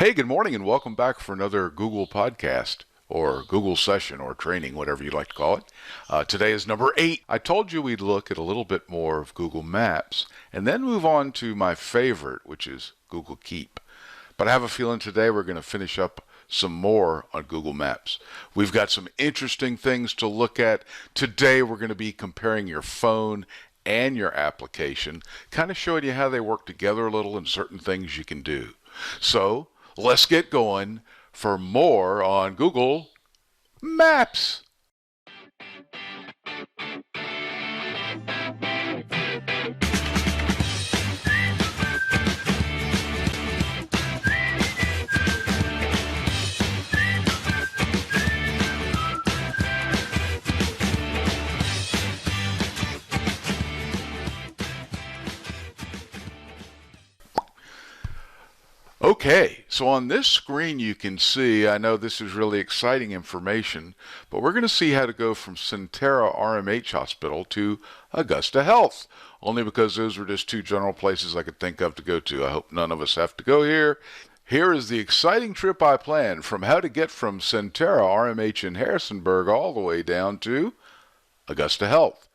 Hey, good morning, and welcome back for another Google podcast or Google session or training, whatever you'd like to call it. Today is number 8. I told you we'd look at a little bit more of Google Maps and then move on to my favorite, which is Google Keep. But I have a feeling today we're going to finish up some more on Google Maps. We've got some interesting things to look at. Today we're going to be comparing your phone and your application, kind of showing you how they work together a little and certain things you can do. So, let's get going for more on Google Maps. Okay, so on this screen you can see, I know this is really exciting information, but we're going to see how to go from Sentara RMH Hospital to Augusta Health, only because those were just two general places I could think of to go to. I hope none of us have to go here. Here is the exciting trip I planned from how to get from Sentara RMH in Harrisonburg all the way down to Augusta Health.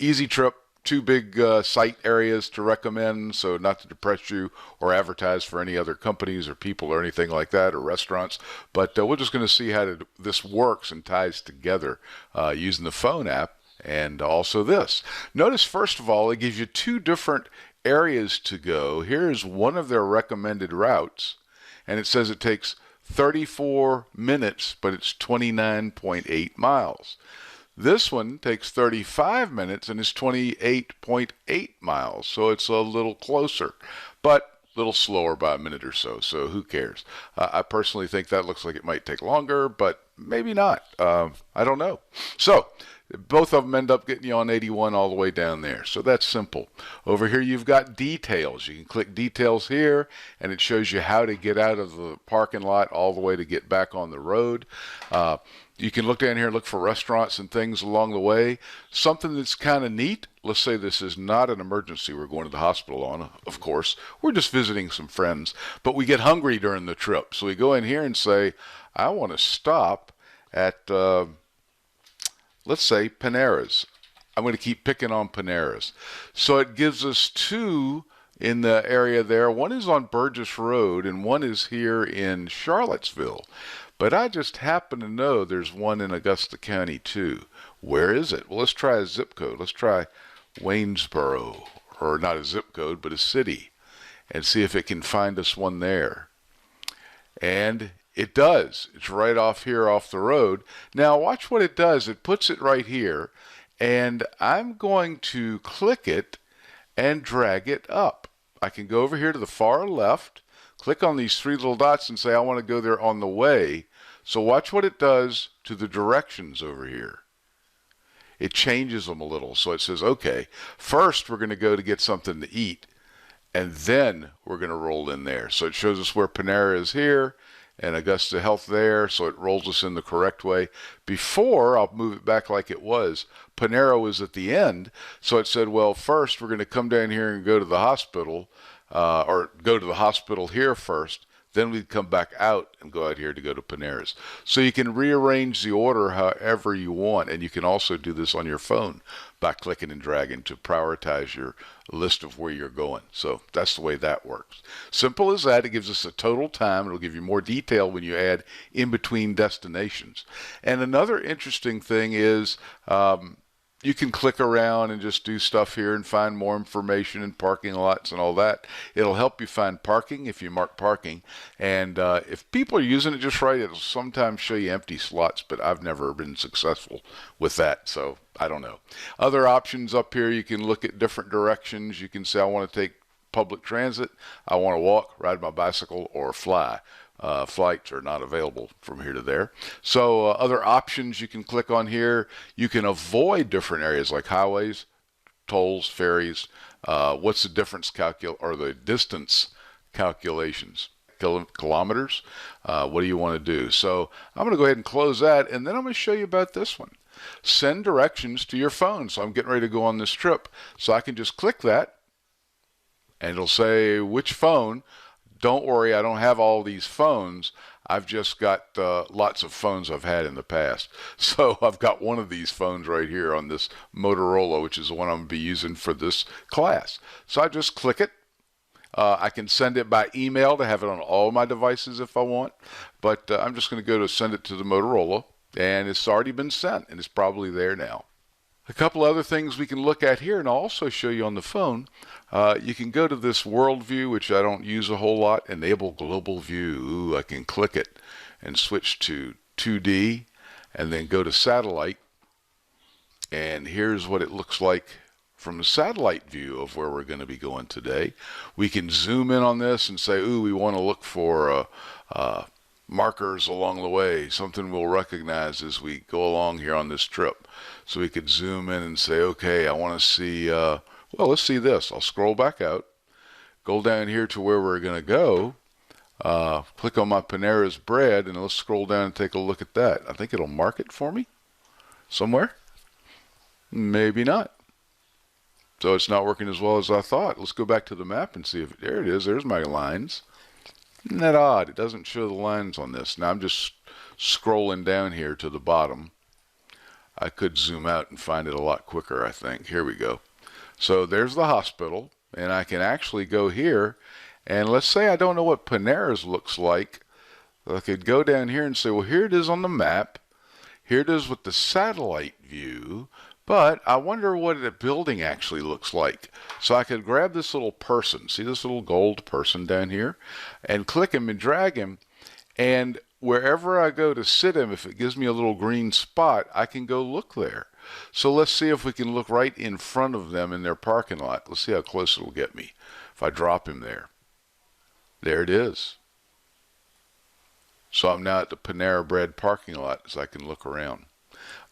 Easy trip. Two big site areas to recommend, so not to depress you or advertise for any other companies or people or anything like that, or restaurants, but we're just going to see how this works and ties together using the phone app and also this. Notice, first of all, it gives you two different areas to go. Here's one of their recommended routes, and it says it takes 34 minutes, but it's 29.8 miles. This one takes 35 minutes and is 28.8 miles, so it's a little closer, but a little slower by a minute or so, so who cares? I personally think that looks like it might take longer, but maybe not. I don't know. So, both of them end up getting you on 81 all the way down there, so that's simple. Over here you've got details. You can click details here, and it shows you how to get out of the parking lot all the way to get back on the road. You can look down here and look for restaurants and things along the way. Something that's kind of neat, let's say this is not an emergency we're going to the hospital on, of course. We're just visiting some friends, but we get hungry during the trip. So we go in here and say, I want to stop at, let's say, Panera's. I'm going to keep picking on Panera's. So it gives us two in the area there. One is on Burgess Road and one is here in Charlottesville. But I just happen to know there's one in Augusta County too. Where is it? Well, let's try a zip code. Let's try Waynesboro, or not a zip code, but a city, and see if it can find us one there. And it does. It's right off here off the road. Now watch what it does. It puts it right here, and I'm going to click it and drag it up. I can go over here to the far left, click on these three little dots and say I want to go there on the way. So watch what it does to the directions over here. It changes them a little. So it says, okay, first we're going to go to get something to eat, and then we're going to roll in there. So it shows us where Panera is here and Augusta Health there, so it rolls us in the correct way. Before, I'll move it back like it was, Panera was at the end, so it said, well, first we're going to come down here and go to the hospital, or go to the hospital here first, then we'd come back out and go out here to go to Panera's. So you can rearrange the order however you want, and you can also do this on your phone by clicking and dragging to prioritize your list of where you're going. So that's the way that works. Simple as that. It gives us a total time. It'll give you more detail when you add in between destinations. And another interesting thing is you can click around and just do stuff here and find more information in parking lots and all that. It'll help you find parking if you mark parking. And if people are using it just right, it'll sometimes show you empty slots, but I've never been successful with that, so I don't know. Other options up here, you can look at different directions. You can say, I want to take public transit, I want to walk, ride my bicycle, or fly. Flights are not available from here to there. So other options you can click on here. You can avoid different areas like highways, tolls, ferries. What's the difference or the distance calculations? Kilometers. What do you want to do? So I'm going to go ahead and close that, and then I'm going to show you about this one. Send directions to your phone. So I'm getting ready to go on this trip. So I can just click that, and it'll say which phone. Don't worry, I don't have all these phones. I've just got lots of phones I've had in the past. So I've got one of these phones right here on this Motorola, which is the one I'm going to be using for this class. So I just click it. I can send it by email to have it on all my devices if I want, but I'm just going to go to send it to the Motorola, and it's already been sent, and it's probably there now. A couple other things we can look at here, and I'll also show you on the phone. You can go to this world view, which I don't use a whole lot, enable global view. Ooh, I can click it and switch to 2D, and then go to satellite, and here's what it looks like from the satellite view of where we're going to be going today. We can zoom in on this and say, ooh, we want to look for markers along the way, something we'll recognize as we go along here on this trip. So we could zoom in and say, okay, I want to see, well, let's see this. I'll scroll back out, go down here to where we're going to go, click on my Panera's bread, and let's scroll down and take a look at that. I think it'll mark it for me somewhere. Maybe not. So it's not working as well as I thought. Let's go back to the map and see if, there it is, there's my lines. Isn't that odd? It doesn't show the lines on this. Now I'm just scrolling down here to the bottom. I could zoom out and find it a lot quicker, I think. Here we go. So there's the hospital, and I can actually go here, and let's say I don't know what Panera's looks like. I could go down here and say, well, here it is on the map. Here it is with the satellite view. But I wonder what a building actually looks like. So I could grab this little person, see this little gold person down here, and click him and drag him, and wherever I go to sit him, if it gives me a little green spot, I can go look there. So let's see if we can look right in front of them in their parking lot. Let's see how close it'll get me if I drop him there. There it is. So I'm now at the Panera Bread parking lot, so I can look around.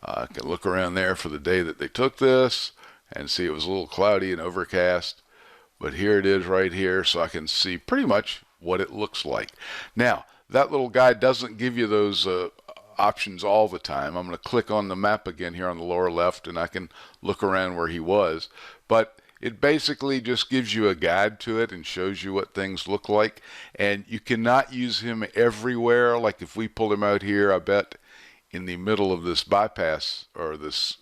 I can look around there for the day that they took this and see it was a little cloudy and overcast. But here it is right here, so I can see pretty much what it looks like. Now, that little guy doesn't give you those options all the time. I'm going to click on the map again here on the lower left, and I can look around where he was. But it basically just gives you a guide to it and shows you what things look like. And you cannot use him everywhere. Like if we pull him out here, I bet in the middle of this bypass or this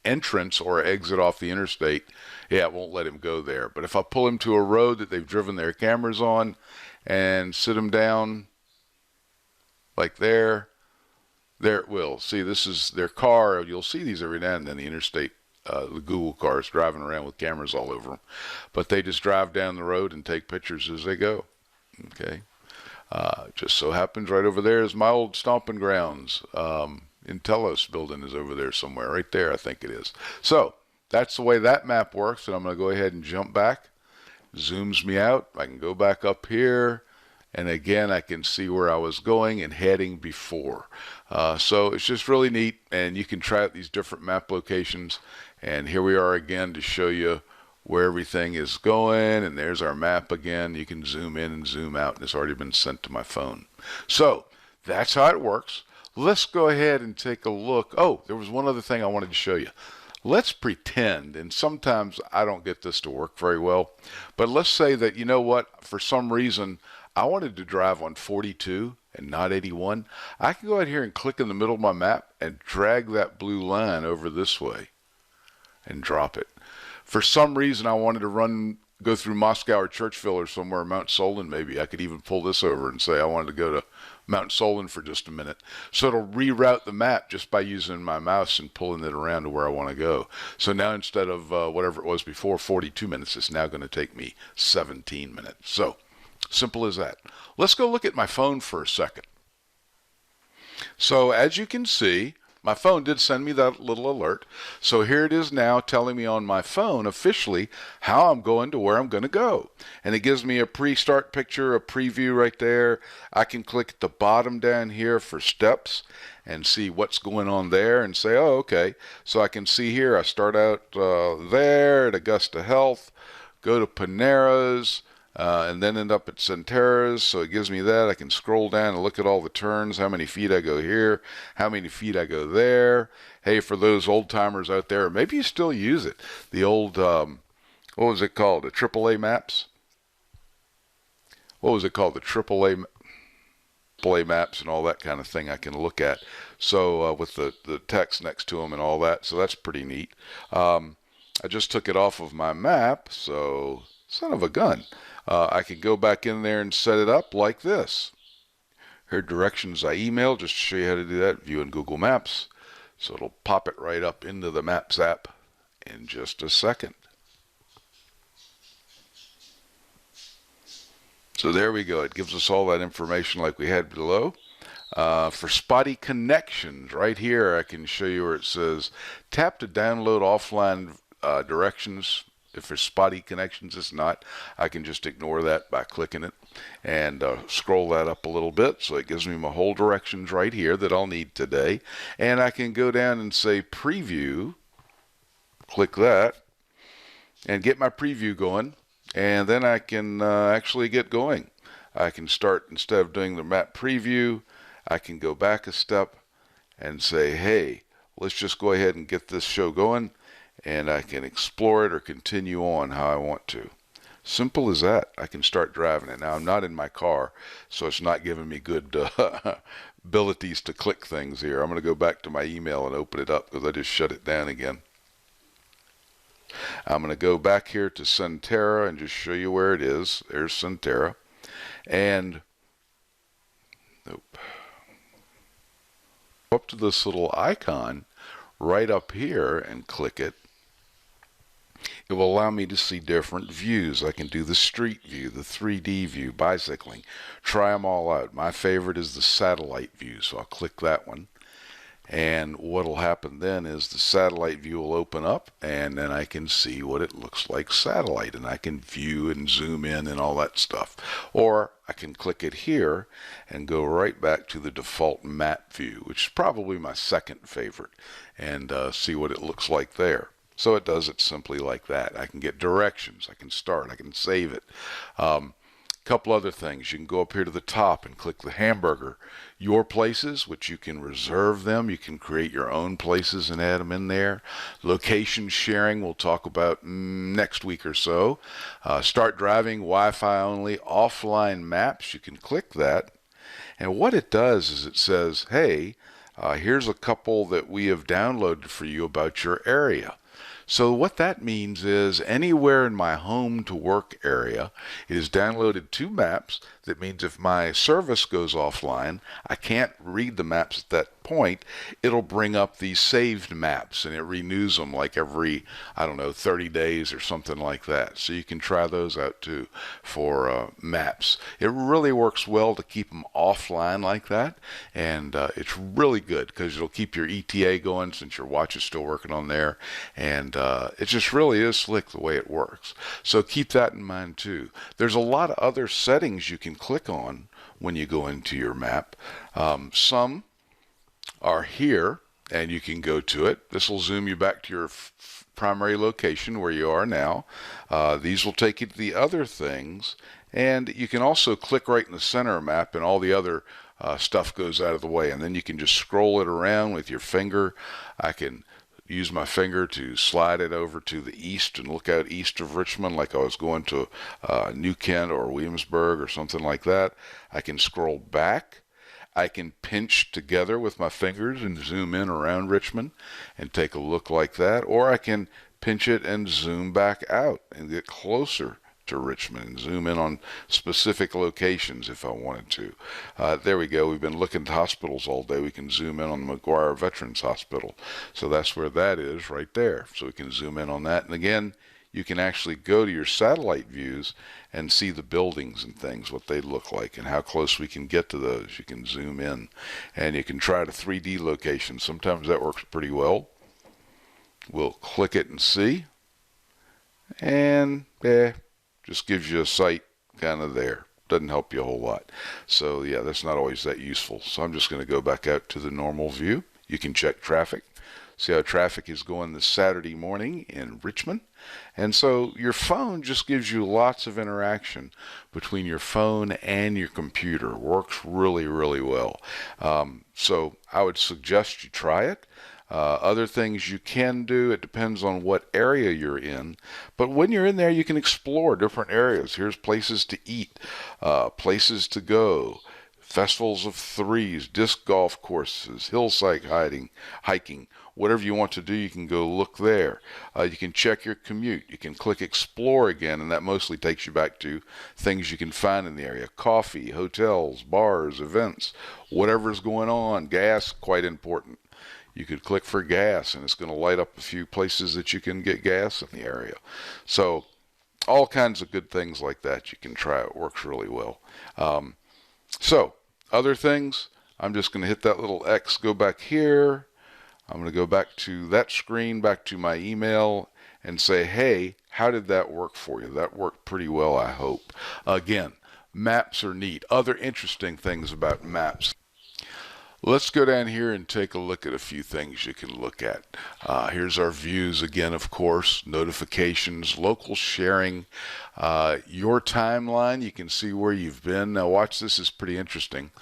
entrance or exit off the interstate, yeah, it won't let him go there. But if I pull him to a road that they've driven their cameras on and sit him down like there it will. See, this is their car. You'll see these every now and then, the interstate, the Google cars driving around with cameras all over them. But they just drive down the road and take pictures as they go. Okay. Just so happens right over there is my old stomping grounds. Intelos building is over there somewhere, right there I think it is. So that's the way that map works, and I'm going to go ahead and jump back. Zooms me out. I can go back up here, and again I can see where I was going and heading before. So it's just really neat, and you can try out these different map locations. And here we are again to show you where everything is going, and there's our map again. You can zoom in and zoom out, and it's already been sent to my phone. So that's how it works. Let's go ahead and take a look. Oh, there was one other thing I wanted to show you. Let's pretend, and sometimes I don't get this to work very well, but let's say that, you know what, for some reason I wanted to drive on 42 and not 81. I can go out here and click in the middle of my map and drag that blue line over this way and drop it. For some reason, I wanted to go through Moscow or Churchville or somewhere, Mount Solon maybe. I could even pull this over and say I wanted to go to Mount Solon for just a minute. So it'll reroute the map just by using my mouse and pulling it around to where I want to go. So now instead of whatever it was before, 42 minutes, it's now going to take me 17 minutes. So simple as that. Let's go look at my phone for a second. So as you can see, my phone did send me that little alert. So here it is now telling me on my phone officially how I'm going to where I'm going to go. And it gives me a pre-start picture, a preview right there. I can click at the bottom down here for steps and see what's going on there and say, oh, okay. So I can see here I start out there at Augusta Health, go to Panera's, and then end up at Centera's. So it gives me that. I can scroll down and look at all the turns, how many feet I go here, how many feet I go there. Hey, for those old timers out there, maybe you still use it. The old, what was it called? The AAA maps? what was it called, the AAA maps and all that kind of thing I can look at. So with the text next to them and all that, so that's pretty neat. I just took it off of my map, so son of a gun. I can go back in there and set it up like this. Here are directions I emailed just to show you how to do that. View in Google Maps. So it'll pop it right up into the Maps app in just a second. So there we go. It gives us all that information like we had below. For spotty connections, right here I can show you where it says tap to download offline directions. If there's spotty connections, it's not. I can just ignore that by clicking it and scroll that up a little bit. So it gives me my whole directions right here that I'll need today. And I can go down and say preview, click that, and get my preview going. And then I can actually get going. I can start, instead of doing the map preview, I can go back a step and say, hey, let's just go ahead and get this show going. And I can explore it or continue on how I want to. Simple as that. I can start driving it. Now, I'm not in my car, so it's not giving me good abilities to click things here. I'm going to go back to my email and open it up because I just shut it down again. I'm going to go back here to Centera and just show you where it is. There's Centera. And up to this little icon right up here and click it. It will allow me to see different views. I can do the street view, the 3D view, bicycling. Try them all out. My favorite is the satellite view, so I'll click that one. And what will happen then is the satellite view will open up, and then I can see what it looks like satellite, and I can view and zoom in and all that stuff. Or I can click it here and go right back to the default map view, which is probably my second favorite, and see what it looks like there. So it does it simply like that. I can get directions, I can start, I can save it. Couple other things. You can go up here to the top and click the hamburger. Your places, which you can reserve them. You can create your own places and add them in there. Location sharing, we'll talk about next week or so. Start driving, Wi-Fi only, offline maps. You can click that. And what it does is it says, hey, here's a couple that we have downloaded for you about your area. So what that means is anywhere in my home to work area, it has downloaded 2 maps. That means if my service goes offline, I can't read the maps at that point. It'll bring up these saved maps and it renews them like every, 30 days or something like that. So you can try those out too for maps. It really works well to keep them offline like that. And it's really good because it'll keep your ETA going since your watch is still working on there. And it just really is slick the way it works. So keep that in mind too. There's a lot of other settings you can click on when you go into your map. Some are here and you can go to it. This will zoom you back to your primary location where you are now. These will take you to the other things, and you can also click right in the center map and all the other stuff goes out of the way, and then you can just scroll it around with your finger. I can use my finger to slide it over to the east and look out east of Richmond like I was going to New Kent or Williamsburg or something like that. I can scroll back. I can pinch together with my fingers and zoom in around Richmond and take a look like that. Or I can pinch it and zoom back out and get closer to Richmond and zoom in on specific locations if I wanted to. There we go. We've been looking at hospitals all day. We can zoom in on the McGuire Veterans Hospital. So that's where that is right there. So we can zoom in on that. And again, you can actually go to your satellite views and see the buildings and things, what they look like and how close we can get to those. You can zoom in and you can try to 3D location. Sometimes that works pretty well. We'll click it and see. And just gives you a sight kind of there. Doesn't help you a whole lot. So yeah, that's not always that useful. So I'm just going to go back out to the normal view. You can check traffic. See how traffic is going this Saturday morning in Richmond. And so your phone just gives you lots of interaction between your phone and your computer. Works really, really well. So I would suggest you try it. Other things you can do, it depends on what area you're in. But when you're in there, you can explore different areas. Here's places to eat, places to go, festivals of threes, disc golf courses, hillside hiking, whatever you want to do, you can go look there. You can check your commute. You can click explore again, and that mostly takes you back to things you can find in the area. Coffee, hotels, bars, events, whatever's going on. Gas, quite important. You could click for gas, and it's going to light up a few places that you can get gas in the area. So all kinds of good things like that you can try. It works really well. So other things, I'm just going to hit that little X, go back here. I'm going to go back to that screen, back to my email, and say, hey, how did that work for you? That worked pretty well, I hope. Again, maps are neat. Other interesting things about maps. Let's go down here and take a look at a few things you can look at. Here's our views again, of course, notifications, local sharing, your timeline. You can see where you've been. Now watch, this is pretty interesting.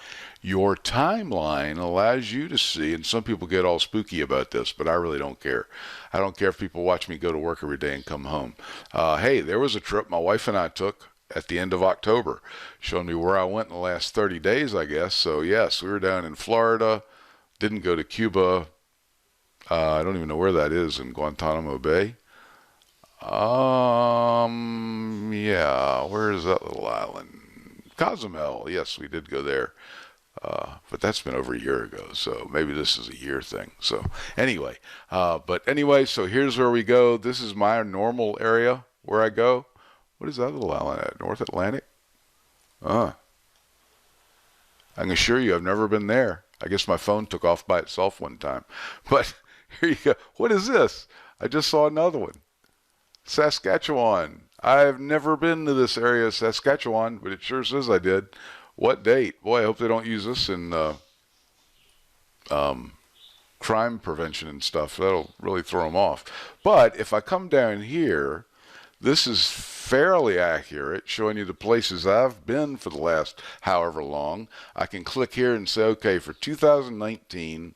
Your timeline allows you to see, and some people get all spooky about this, but I really don't care. I don't care if people watch me go to work every day and come home. Hey, there was a trip my wife and I took at the end of October, showing me where I went in the last 30 days, I guess. So yes, we were down in Florida, didn't go to Cuba. I don't even know where that is, in Guantanamo Bay. Yeah, where is that little island? Cozumel. Yes, we did go there. But that's been over a year ago, so maybe this is a year thing. So anyway, so here's where we go. This is my normal area where I go. What is that little island at? North Atlantic? I can assure you I've never been there. I guess my phone took off by itself one time. But here you go. What is this? I just saw another one. Saskatchewan. I've never been to this area of Saskatchewan, but it sure says I did. What date? Boy, I hope they don't use this in crime prevention and stuff. That'll really throw them off. But if I come down here, this is fairly accurate, showing you the places I've been for the last however long. I can click here and say, okay, for 2019,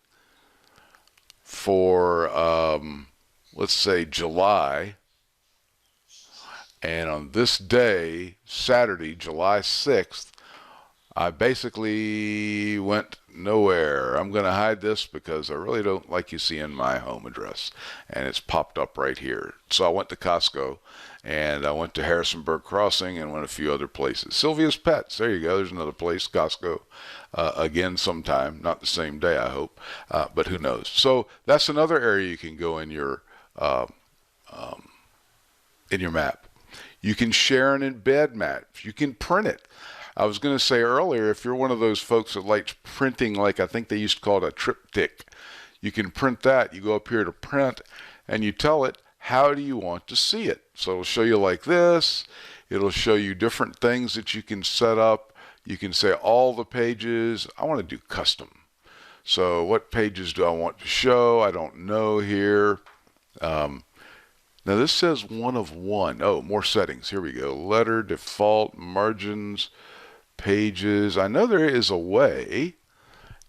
for, let's say July, and on this day, Saturday, July 6th, I basically went nowhere. I'm going to hide this because I really don't like you seeing my home address. And it's popped up right here. So I went to Costco, and I went to Harrisonburg Crossing, and went a few other places. Sylvia's Pets. There you go. There's another place. Costco. Again sometime. Not the same day, I hope. But who knows. So that's another area you can go in your map. You can share and embed maps. You can print it. I was going to say earlier, if you're one of those folks that likes printing, like I think they used to call it a triptych, you can print that. You go up here to print, and you tell it, how do you want to see it? So it'll show you like this. It'll show you different things that you can set up. You can say all the pages. I want to do custom. So what pages do I want to show? I don't know here. Now this says one of one. Oh, more settings. Here we go. Letter, default, margins, pages. I know there is a way,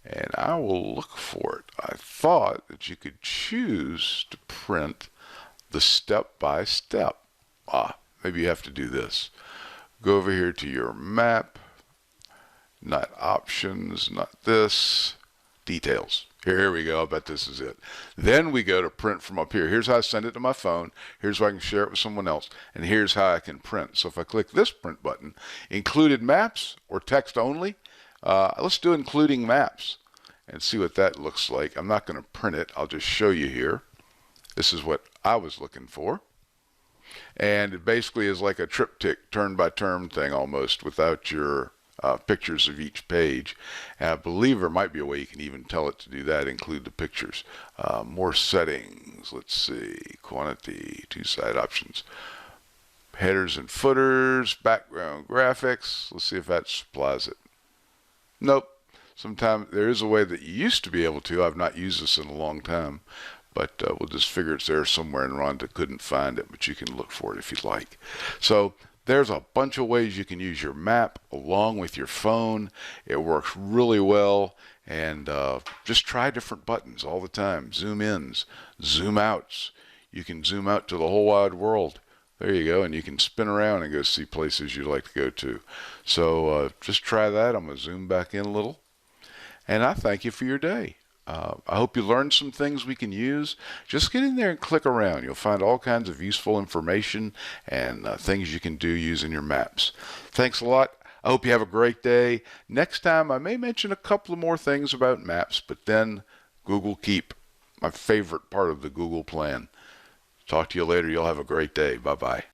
and I will look for it. I thought that you could choose to print the step by step. Maybe you have to do this. Go over here to your map, not options, not this, details. Here we go. I bet this is it. Then we go to print from up here. Here's how I send it to my phone. Here's how I can share it with someone else. And here's how I can print. So if I click this print button, included maps or text only, let's do including maps and see what that looks like. I'm not going to print it. I'll just show you here. This is what I was looking for. And it basically is like a triptych, turn by turn thing almost, without your pictures of each page. And I believe there might be a way you can even tell it to do that, include the pictures. More settings. Let's see. Quantity, two-side options. Headers and footers, background graphics. Let's see if that supplies it. Nope. Sometimes there is a way that you used to be able to. I've not used this in a long time. But we'll just figure it's there somewhere, and Rhonda couldn't find it, but you can look for it if you'd like. So There's a bunch of ways you can use your map along with your phone. It works really well. And just try different buttons all the time. Zoom ins, zoom outs. You can zoom out to the whole wide world. There you go. And you can spin around and go see places you'd like to go to. So just try that. I'm going to zoom back in a little. And I thank you for your day. I hope you learned some things we can use. Just get in there and click around. You'll find all kinds of useful information and things you can do using your maps. Thanks a lot. I hope you have a great day. Next time, I may mention a couple of more things about maps, but then Google Keep, my favorite part of the Google plan. Talk to you later. You'll have a great day. Bye-bye.